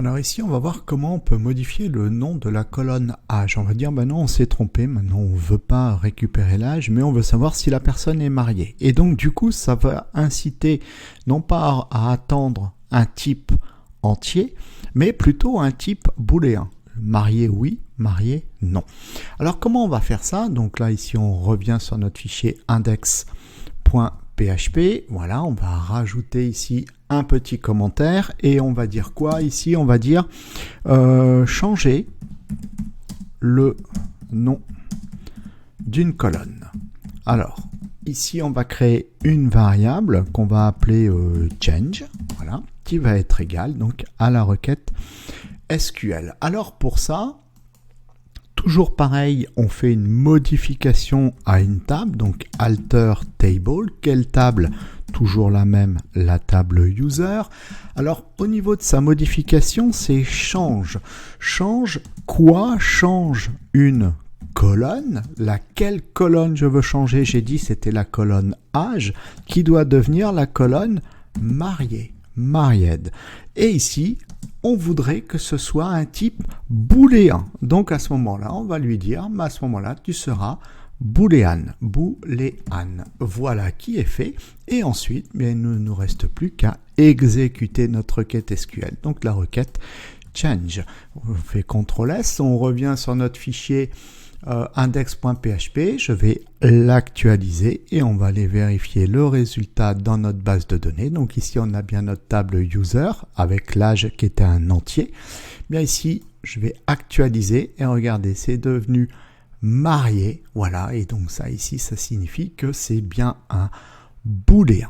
Alors ici, on va voir comment on peut modifier le nom de la colonne âge. On va dire, non, on s'est trompé, maintenant on ne veut pas récupérer l'âge, mais on veut savoir si la personne est mariée. Et donc du coup, ça va inciter non pas à attendre un type entier, mais plutôt un type booléen. Marié oui, marié non. Alors comment on va faire ça? Donc là, ici, on revient sur notre fichier index.php. Voilà, on va rajouter ici un petit commentaire et on va dire quoi ici? On va dire changer le nom d'une colonne. Alors, ici, on va créer une variable qu'on va appeler change, voilà, qui va être égale donc à la requête SQL. Alors pour ça, toujours pareil, on fait une modification à une table, donc alter table. Quelle table? Toujours la même, la table user. Alors au niveau de sa modification, c'est change. Change quoi? Change une colonne. Laquelle colonne je veux changer? J'ai dit c'était la colonne âge qui doit devenir la colonne marié, married. Et ici, on voudrait que ce soit un type booléen. Donc à ce moment-là, on va lui dire, à ce moment-là, tu seras booléan. Booléan. Voilà qui est fait. Et ensuite, il ne nous reste plus qu'à exécuter notre requête SQL. Donc la requête change. On fait CTRL S, on revient sur notre fichier index.php, je vais l'actualiser et on va aller vérifier le résultat dans notre base de données. Donc ici on a bien notre table user avec l'âge qui était un entier. Bien ici je vais actualiser et regardez, c'est devenu marié. Voilà, et donc ça ici ça signifie que c'est bien un booléen.